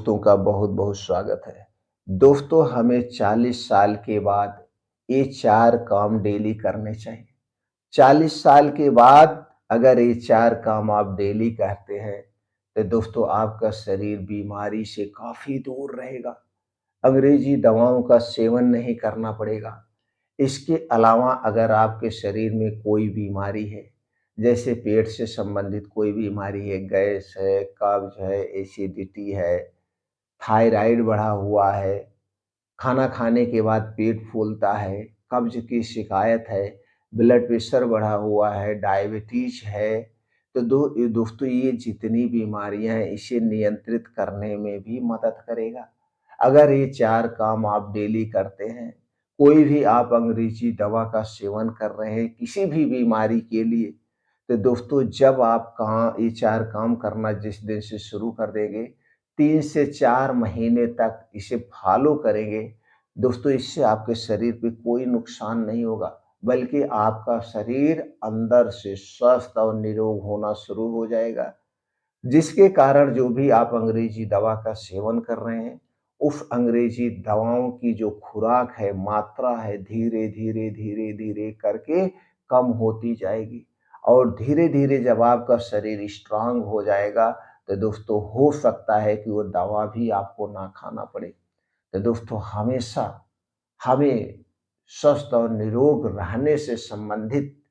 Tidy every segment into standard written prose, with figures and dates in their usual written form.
दोस्तों का बहुत बहुत स्वागत है। दोस्तों, हमें 40 साल के बाद ये 4 काम डेली करने चाहिए। 40 साल के बाद अगर ये 4 काम आप डेली करते हैं, तो दोस्तों आपका शरीर बीमारी से काफ़ी दूर रहेगा। अंग्रेजी दवाओं का सेवन नहीं करना पड़ेगा। इसके अलावा अगर आपके शरीर में कोई बीमारी है, जैसे पेट से संबंधित कोई बीमारी है, गैस है, कब्ज़ है, एसिडिटी है, थायराइड बढ़ा हुआ है, खाना खाने के बाद पेट फूलता है, कब्ज़ की शिकायत है, ब्लड प्रेशर बढ़ा हुआ है, डायबिटीज़ है, तो दोस्तों ये जितनी बीमारियाँ हैं इसे नियंत्रित करने में भी मदद करेगा। अगर ये 4 काम आप डेली करते हैं, कोई भी आप अंग्रेज़ी दवा का सेवन कर रहे हैं किसी भी बीमारी के लिए, तो दोस्तों जब आप कहाँ ये 4 काम करना जिस दिन से शुरू कर देंगे, 3 से 4 महीने तक इसे फ़ॉलो करेंगे, दोस्तों इससे आपके शरीर पे कोई नुकसान नहीं होगा, बल्कि आपका शरीर अंदर से स्वस्थ और निरोग होना शुरू हो जाएगा। जिसके कारण जो भी आप अंग्रेजी दवा का सेवन कर रहे हैं, उस अंग्रेजी दवाओं की जो खुराक है, मात्रा है, धीरे-धीरे, धीरे-धीरे करके कम होती जाएगी और धीरे-धीरे जब आपका शरीर स्ट्रॉन्ग हो जाएगा, तो दोस्तों हो सकता है कि वो दवा भी आपको ना खाना पड़े। तो दोस्तों हमेशा हमें स्वस्थ और निरोग रहने से संबंधित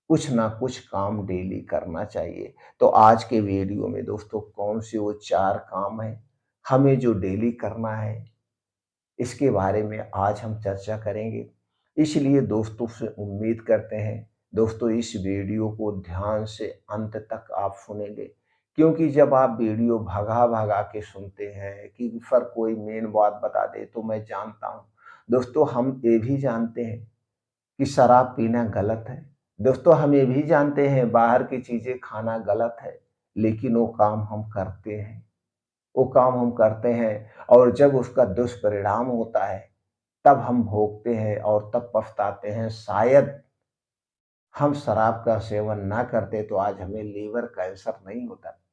कुछ ना कुछ काम डेली करना चाहिए। तो आज के वीडियो में दोस्तों कौन से वो 4 काम हैं, हमें जो डेली करना है, इसके बारे में आज हम चर्चा करेंगे। इसलिए दोस्तों से उम्मीद करते हैं, दोस्तों इस वीडियो को ध्यान से अंत तक आप सुनेंगे। क्योंकि जब आप वीडियो भगा-भगा के सुनते हैं कि सर कोई मेन बात बता दे तो मैं जानता हूँ। दोस्तों हम ये भी जानते हैं कि शराब पीना गलत है। दोस्तों हम ये भी जानते हैं बाहर की चीज़ें खाना गलत है, लेकिन वो काम हम करते हैं और जब उसका दुष्परिणाम होता है, तब हम भोगते हैं और तब पछताते हैं, शायद हम शराब का सेवन ना करते तो आज हमें लीवर कैंसर नहीं होता।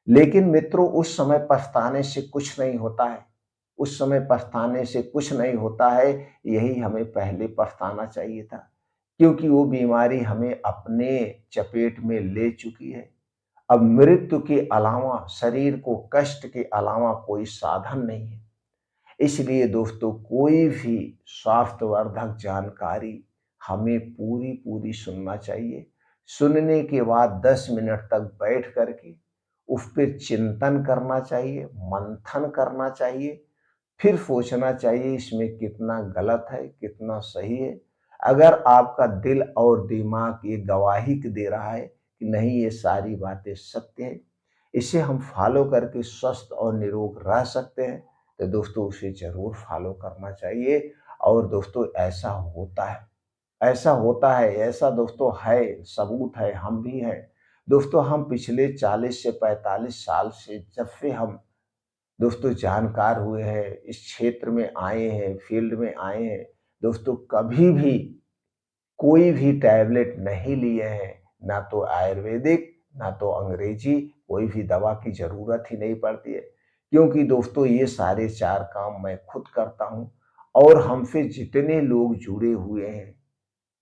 लेकिन मित्रों उस समय पछताने से कुछ नहीं होता है। उस समय पछताने से कुछ नहीं होता है, यही हमें पहले पछताना चाहिए था। क्योंकि वो बीमारी हमें अपने चपेट में ले चुकी है। अब मृत्यु के अलावा, शरीर को कष्ट के अलावा कोई साधन नहीं है। इसलिए दोस्तों कोई भी स्वास्थ्यवर्धक जानकारी हमें पूरी-पूरी सुनना चाहिए। सुनने के बाद 10 मिनट तक बैठ कर के उस पे चिंतन करना चाहिए, मंथन करना चाहिए, फिर सोचना चाहिए इसमें कितना गलत है, कितना सही है। अगर आपका दिल और दिमाग ये गवाही दे रहा है कि नहीं ये सारी बातें सत्य है, इसे हम फॉलो करके स्वस्थ और निरोग रह सकते हैं, तो दोस्तों उसे ज़रूर फॉलो करना चाहिए। और दोस्तों ऐसा दोस्तों है, सबूत है, हम भी हैं। दोस्तों हम पिछले 40 से 45 साल से जब से हम दोस्तों जानकार हुए हैं, इस क्षेत्र में आए हैं, फील्ड में आए हैं, दोस्तों कभी भी कोई भी टैबलेट नहीं लिए हैं, ना तो आयुर्वेदिक, ना तो अंग्रेजी, कोई भी दवा की ज़रूरत ही नहीं पड़ती है। क्योंकि दोस्तों ये सारे 4 काम मैं खुद करता हूँ और हमसे जितने लोग जुड़े हुए हैं,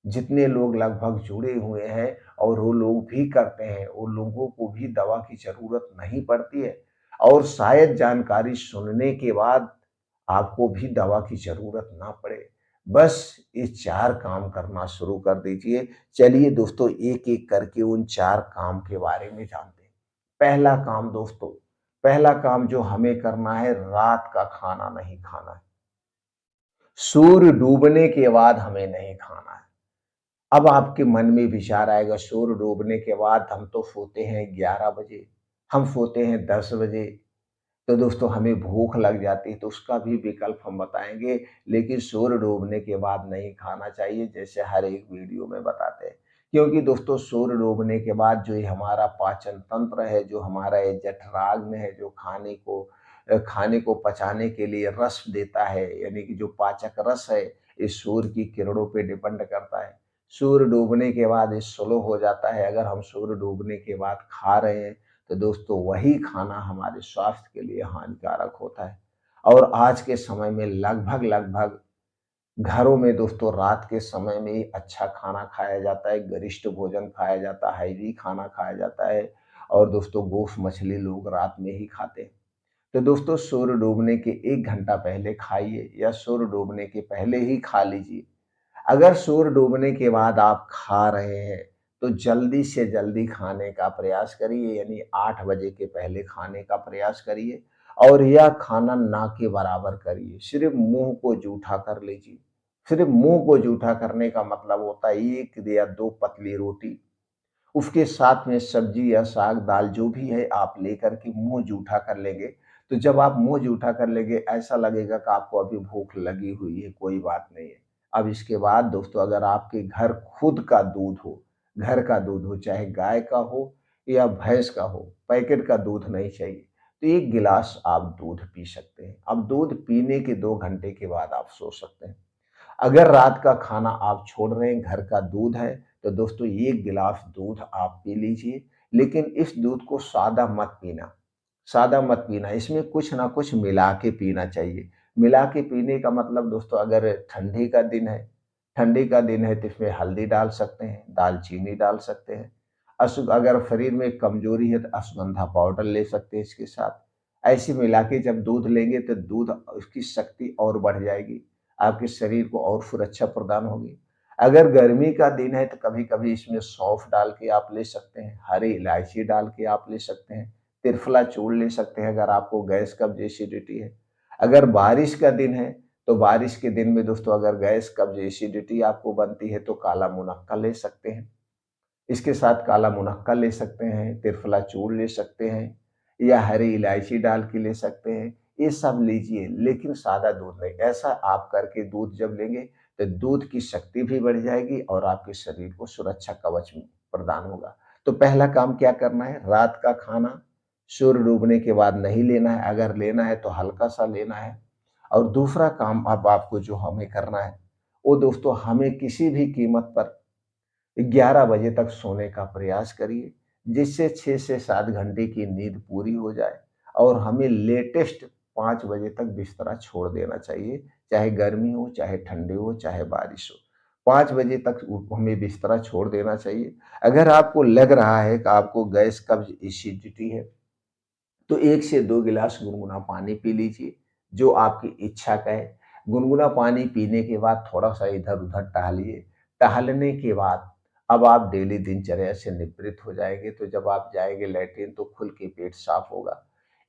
जितने लोग लगभग जुड़े हुए हैं और वो लोग भी करते हैं, उन लोगों को भी दवा की ज़रूरत नहीं पड़ती है और शायद जानकारी सुनने के बाद आपको भी दवा की ज़रूरत ना पड़े। बस ये 4 काम करना शुरू कर दीजिए। चलिए दोस्तों एक-एक करके उन 4 काम के बारे में जानते हैं। पहला काम दोस्तों, पहला काम जो हमें करना है, रात का खाना नहीं खाना है। सूर्य डूबने के बाद हमें नहीं खाना है। अब आपके मन में विचार आएगा सूर्य डूबने के बाद हम तो सोते हैं 11 बजे, हम सोते हैं 10 बजे, तो दोस्तों हमें भूख लग जाती है तो उसका भी विकल्प हम बताएँगे, लेकिन सूर्य डूबने के बाद नहीं खाना चाहिए जैसे हर एक वीडियो में बताते हैं। क्योंकि दोस्तों सूर्य डूबने के बाद जो ये हमारा पाचन तंत्र है, जो हमारा ये जठराग्न है, जो खाने को पचाने के लिए रस देता है, यानी कि जो पाचक रस है, ये सूर्य की किरणों पे डिपेंड करता है। सूर्य डूबने के बाद ये स्लो हो जाता है। अगर हम सूर्य डूबने के बाद खा रहे हैं, तो दोस्तों वही खाना हमारे स्वास्थ्य के लिए हानिकारक होता है। और आज के समय में लगभग लगभग घरों में दोस्तों रात के समय में ही अच्छा खाना खाया जाता है, गरिष्ठ भोजन खाया जाता है, हैवी खाना खाया जाता है और दोस्तों गोश्त मछली लोग रात में ही खाते हैं। तो दोस्तों सूर्य डूबने के 1 घंटा पहले खाइए या सूर्य डूबने के पहले ही खा लीजिए। अगर सूर्य डूबने के बाद आप खा रहे हैं, तो जल्दी से जल्दी खाने का प्रयास करिए, यानी 8 बजे के पहले खाने का प्रयास करिए और यह खाना ना के बराबर करिए। सिर्फ़ मुँह को जूठा कर लीजिए। सिर्फ़ मुँह को जूठा करने का मतलब होता है 1 या 2 पतली रोटी, उसके साथ में सब्जी या साग दाल जो भी है आप लेकर के मुँह जूठा कर लेंगे, तो जब आप मुँह जूठा कर लेंगे ऐसा लगेगा कि आपको अभी भूख लगी हुई है, कोई बात नहीं है। अब इसके बाद दोस्तों अगर आपके घर खुद का दूध हो, घर का दूध हो, चाहे गाय का हो या भैंस का हो, पैकेट का दूध नहीं चाहिए, तो 1 गिलास आप दूध पी सकते हैं। अब दूध पीने के 2 घंटे के बाद आप सो सकते हैं। अगर रात का खाना आप छोड़ रहे हैं, घर का दूध है, तो दोस्तों 1 गिलास दूध आप पी लीजिए, लेकिन इस दूध को सादा मत पीना। सादा मत पीना, इसमें कुछ ना कुछ मिला के पीना चाहिए। मिला के पीने का मतलब दोस्तों अगर ठंडी का दिन है तो इसमें हल्दी डाल सकते हैं, दालचीनी डाल सकते हैं। अगर शरीर में कमज़ोरी है तो अश्वगंधा पाउडर ले सकते हैं इसके साथ। ऐसे मिला के जब दूध लेंगे तो दूध उसकी शक्ति और बढ़ जाएगी, आपके शरीर को और सुरक्षा प्रदान होगी। अगर गर्मी का दिन है तो कभी-कभी इसमें सौंफ डाल के आप ले सकते हैं, हरी इलायची डाल के आप ले सकते हैं। त्रिफला चूर्ण ले सकते हैं अगर आपको गैस कब्ज़ एसिडिटी है। अगर बारिश का दिन है, तो बारिश के दिन में दोस्तों अगर गैस कब्ज़ एसिडिटी आपको बनती है तो काला मुनक्का ले सकते हैं। इसके साथ काला मुनक्का ले सकते हैं, त्रिफला चूर्ण ले सकते हैं या हरी इलायची डाल के ले सकते हैं। ये सब लीजिए लेकिन सादा दूध नहीं। ऐसा आप करके दूध जब लेंगे तो दूध की शक्ति भी बढ़ जाएगी और आपके शरीर को सुरक्षा कवच प्रदान होगा। तो पहला काम क्या करना है, रात का खाना सूर्य डूबने के बाद नहीं लेना है, अगर लेना है तो हल्का-सा लेना है। और दूसरा काम अब आपको जो हमें करना है, वो दोस्तों हमें किसी भी कीमत पर 11 बजे तक सोने का प्रयास करिए, जिससे 6 से 7 घंटे की नींद पूरी हो जाए और हमें लेटेस्ट 5 बजे तक बिस्तरा छोड़ देना चाहिए, चाहे गर्मी हो, चाहे ठंडी हो, चाहे बारिश हो। 5 बजे तक हमें बिस्तरा छोड़ देना चाहिए। अगर आपको लग रहा है कि आपको गैस कब्ज़ एसिडिटी है, तो 1 से 2 गिलास गुनगुना पानी पी लीजिए, जो आपकी इच्छा का है। गुनगुना पानी पीने के बाद थोड़ा-सा इधर-उधर टहलिए। टहलने के बाद अब आप डेली दिनचर्या से निवृत्त हो जाएँगे, तो जब आप जाएँगे लैट्रिन तो खुल के पेट साफ होगा।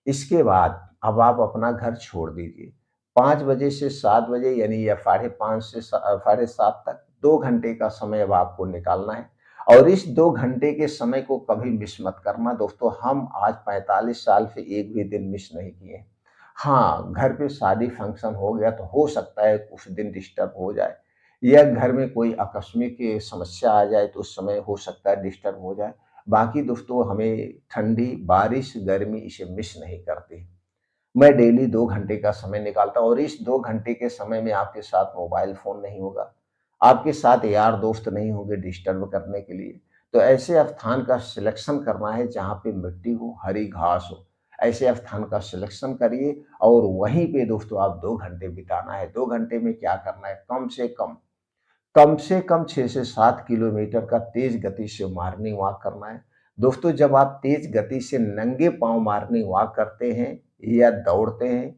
इसके बाद अब आप अपना घर छोड़ दीजिए। 5 बजे से 7 बजे यानी या साढ़े 5 से साढ़े 7 तक 2 घंटे का समय अब आपको निकालना है। और इस 2 घंटे के समय को कभी मिस मत करना दोस्तों, हम आज 45 साल से एक भी दिन मिस नहीं किए हैं। हाँ, घर पे शादी फंक्शन हो गया तो हो सकता है उस दिन डिस्टर्ब हो जाए या घर में कोई आकस्मिक समस्या आ जाए तो उस समय हो सकता है डिस्टर्ब हो जाए। बाकी दोस्तों हमें ठंडी, बारिश, गर्मी इसे मिस नहीं करते। मैं डेली 2 घंटे का समय निकालता हूँ और इस 2 घंटे के समय में आपके साथ मोबाइल फ़ोन नहीं होगा। आपके साथ यार दोस्त नहीं होंगे डिस्टर्ब करने के लिए। तो ऐसे स्थान का सिलेक्शन करना है जहाँ पे मिट्टी हो, हरी घास हो। ऐसे स्थान का सिलेक्शन करिए और वहीं पे दोस्तों आप 2 घंटे बिताना है। 2 घंटे में क्या करना है, कम से कम 6 से 7 किलोमीटर का तेज़ गति से मॉर्निंग वॉक करना है। दोस्तों जब आप तेज़ गति से नंगे पाँव मॉर्निंग वॉक करते हैं या दौड़ते हैं,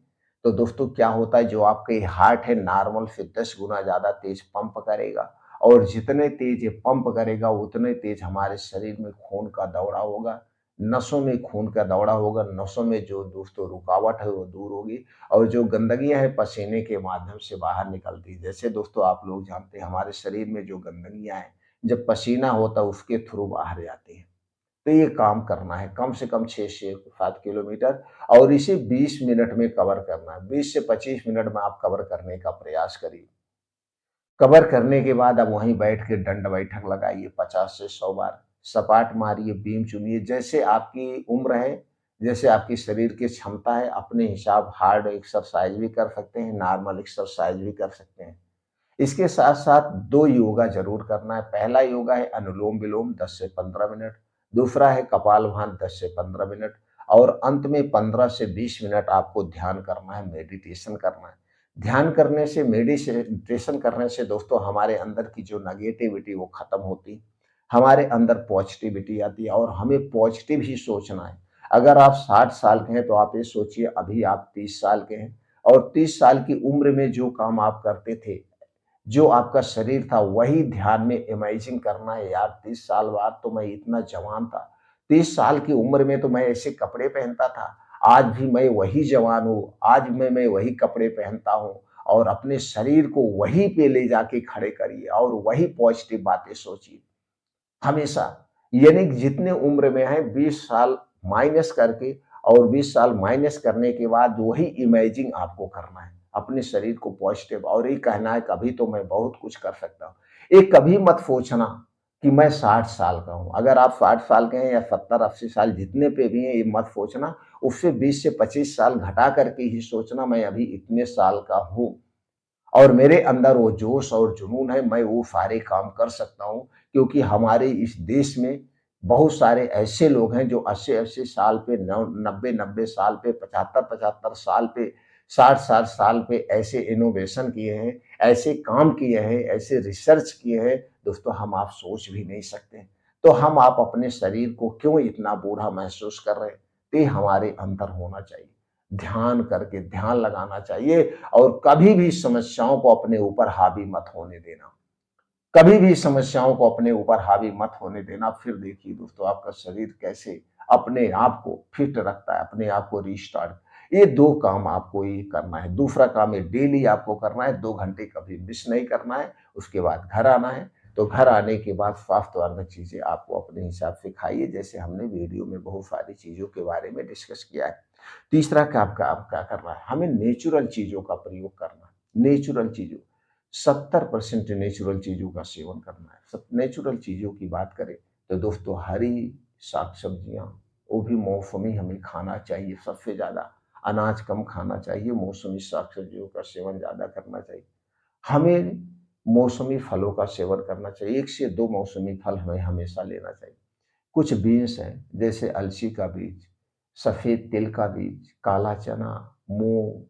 तो दोस्तों क्या होता है जो आपके हार्ट है नॉर्मल से 10 गुना ज़्यादा तेज़ पंप करेगा और जितने तेज़ ये पंप करेगा उतने तेज़ हमारे शरीर में खून का दौड़ा होगा। नसों में खून का दौड़ा होगा, नसों में जो दोस्तों रुकावट है वो दूर होगी और जो गंदगियाँ हैं पसीने के माध्यम से बाहर निकलती है। जैसे दोस्तों आप लोग जानते हैं हमारे शरीर में जो गंदगियाँ हैं, जब पसीना होता है उसके थ्रू बाहर जाती हैं। तो ये काम करना है कम से कम 6 से 7 किलोमीटर और इसे 20 मिनट में कवर करना है। 20 से 25 मिनट में आप कवर करने का प्रयास करिए। कवर करने के बाद अब वहीं बैठ के दंड बैठक लगाइए 50 से 100 बार। सपाट मारिए, बीम चुनिए, जैसे आपकी उम्र है, जैसे आपकी शरीर की क्षमता है, अपने हिसाब हार्ड एक्सरसाइज भी कर सकते हैं, नॉर्मल एक्सरसाइज भी कर सकते हैं। इसके साथ-साथ 2 योगा ज़रूर करना है। पहला योगा है अनुलोम-विलोम 10 से 15 मिनट। दूसरा है कपालभाति 10 से 15 मिनट और अंत में 15 से 20 मिनट आपको ध्यान करना है, मेडिटेशन करना है। ध्यान करने से, मेडिटेशन करने से दोस्तों हमारे अंदर की जो नेगेटिविटी वो खत्म होती, हमारे अंदर पॉजिटिविटी आती है और हमें पॉजिटिव ही सोचना है। अगर आप 60 साल के हैं तो आप ये सोचिए अभी आप 30 साल के हैं और 30 साल की उम्र में जो काम आप करते थे, जो आपका शरीर था वही ध्यान में इमेजिन करना है। यार 30 साल बाद तो मैं इतना जवान था, 30 साल की उम्र में तो मैं ऐसे कपड़े पहनता था, आज भी मैं वही जवान हूँ, आज मैं वही कपड़े पहनता हूँ और अपने शरीर को वहीं पे ले जाके खड़े करिए और वही पॉजिटिव बातें सोचिए हमेशा। यानी कि जितने उम्र में है 20 साल माइनस करके और 20 साल माइनस करने के बाद वही इमेजिंग आपको करना है अपने शरीर को पॉजिटिव और ये कहना है कभी तो मैं बहुत कुछ कर सकता हूँ। ये कभी मत सोचना कि मैं 60 साल का हूँ। अगर आप 60 साल के हैं या 70-80 साल जितने पे भी हैं ये मत सोचना, उससे 20 से 25 साल घटा करके ही सोचना मैं अभी इतने साल का हूँ और मेरे अंदर वो जोश और जुनून है, मैं वो सारे काम कर सकता हूँ क्योंकि हमारे इस देश में बहुत सारे ऐसे लोग हैं जो 80-80 साल पे, 90-90 साल पे, 75-75 साल पे, 60-60 साल पे ऐसे इनोवेशन किए हैं, ऐसे काम किए हैं, ऐसे रिसर्च किए हैं, दोस्तों हम आप सोच भी नहीं सकते। तो हम आप अपने शरीर को क्यों इतना बूढ़ा महसूस कर रहे हैं? तो ये हमारे अंदर होना चाहिए। ध्यान करके ध्यान लगाना चाहिए और कभी भी समस्याओं को अपने ऊपर हावी मत होने देना। कभी भी समस्याओं को अपने ऊपर हावी मत होने देना। फिर देखिए दोस्तों आपका शरीर कैसे अपने आप को फिट रखता है, अपने आप को रिस्टार्ट। ये 2 काम आपको ये करना है। दूसरा काम ये डेली आपको करना है, 2 घंटे कभी मिस नहीं करना है। उसके बाद घर आना है, तो घर आने के बाद स्वास्थ्यवर्धक चीज़ें आपको अपने हिसाब से खाइए, जैसे हमने वीडियो में बहुत सारी चीज़ों के बारे में डिस्कस किया है। तीसरा काम का आप क्या करना है, हमें नेचुरल चीज़ों का प्रयोग करना है। नेचुरल चीज़ों 70% नेचुरल चीज़ों का सेवन करना है। सब नेचुरल चीज़ों की बात करें तो दोस्तों हरी साग-सब्जियाँ, वो भी मौसमी हमें खाना चाहिए सबसे ज़्यादा। अनाज कम खाना चाहिए, मौसमी साग-सब्जियों का सेवन ज़्यादा करना चाहिए। हमें मौसमी फलों का सेवन करना चाहिए, 1 से 2 मौसमी फल हमें हमेशा लेना चाहिए। कुछ बीन्स हैं, जैसे अलसी का बीज, सफ़ेद तिल का बीज, काला चना, मूँग,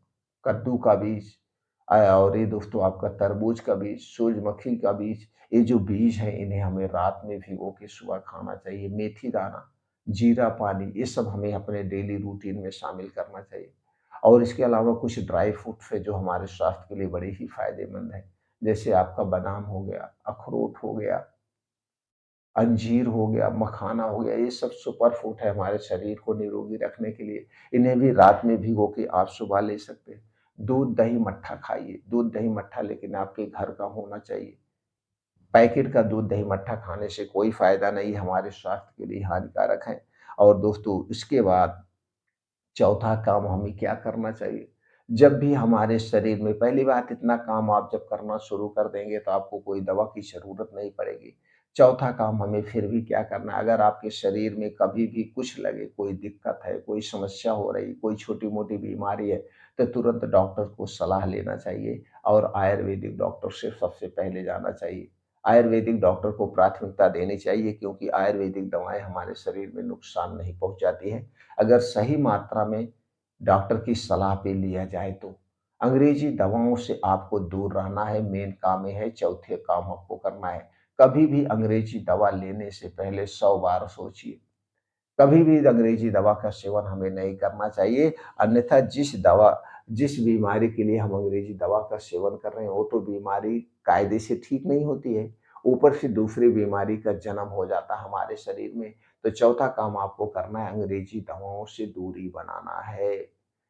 कद्दू का बीज और ये दोस्तों आपका तरबूज का बीज, सूरजमुखी का बीज, ये जो बीज हैं इन्हें हमें रात में भिगो के सुबह खाना चाहिए। मेथी दाना, जीरा पानी, ये सब हमें अपने डेली रूटीन में शामिल करना चाहिए। और इसके अलावा कुछ ड्राई फ्रूट्स हैं जो हमारे स्वास्थ्य के लिए बड़े ही फ़ायदेमंद हैं, जैसे आपका बादाम हो गया, अखरोट हो गया, अंजीर हो गया, मखाना हो गया, ये सब सुपर फूड है हमारे शरीर को निरोगी रखने के लिए। इन्हें भी रात में भिगो के आप सुबह ले सकते हैं। दूध, दही, मट्ठा खाइए। दूध, दही, मट्ठा लेकिन आपके घर का होना चाहिए। पैकेट का दूध, दही, मट्ठा खाने से कोई फ़ायदा नहीं है, हमारे स्वास्थ्य के लिए हानिकारक है। और दोस्तों इसके बाद चौथा काम हमें क्या करना चाहिए? जब भी हमारे शरीर में पहली बात इतना काम आप जब करना शुरू कर देंगे तो आपको कोई दवा की ज़रूरत नहीं पड़ेगी। चौथा काम हमें फिर भी क्या करना है, अगर आपके शरीर में कभी भी कुछ लगे, कोई दिक्कत है, कोई समस्या हो रही, कोई छोटी-मोटी बीमारी है, तो तुरंत डॉक्टर को सलाह लेना चाहिए और आयुर्वेदिक डॉक्टर से सबसे पहले जाना चाहिए। आयुर्वेदिक डॉक्टर को प्राथमिकता देनी चाहिए क्योंकि आयुर्वेदिक दवाएँ हमारे शरीर में नुकसान नहीं पहुँचाती हैं। अगर सही मात्रा में डॉक्टर की सलाह पे लिया जाए तो। अंग्रेजी दवाओं से आपको दूर रहना है, मेन काम ये है, चौथे काम आपको करना है। कभी भी अंग्रेजी दवा लेने से पहले 100 बार सोचिए। कभी भी अंग्रेजी दवा का सेवन हमें नहीं करना चाहिए, अन्यथा जिस बीमारी के लिए हम अंग्रेजी दवा का सेवन कर रहे हैं, वो तो बीमारी कायदे से ठीक नहीं होती है। ऊपर से दूसरी बीमारी का जन्म हो जाता है हमारे शरीर में। तो चौथा काम आपको करना है, अंग्रेजी दवाओं से दूरी बनाना है।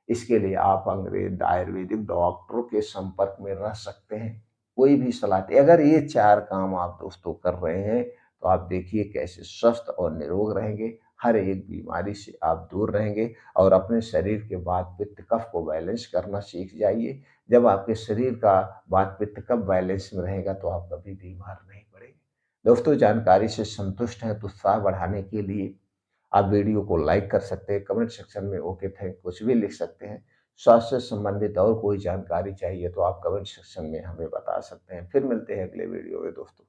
इसके लिए आप आयुर्वेदिक डॉक्टरों के संपर्क में रह सकते हैं। कोई भी सलाह दे अगर ये 4 काम आप दोस्तों कर रहे हैं, तो आप देखिए कैसे स्वस्थ और निरोग रहेंगे। हर एक बीमारी से आप दूर रहेंगे और अपने शरीर के वात पित्त कफ को बैलेंस करना सीख जाइए। जब आपके शरीर का वात पित्त कफ बैलेंस में रहेगा तो आप कभी बीमार नहीं पड़ेंगे। दोस्तों जानकारी से संतुष्ट हैं तो उत्साह बढ़ाने के लिए आप वीडियो को लाइक कर सकते हैं, कमेंट सेक्शन में ओके थैंक कुछ भी लिख सकते हैं। स्वास्थ्य से संबंधित और कोई जानकारी चाहिए तो आप कमेंट सेक्शन में हमें बता सकते हैं। फिर मिलते हैं अगले वीडियो में दोस्तों।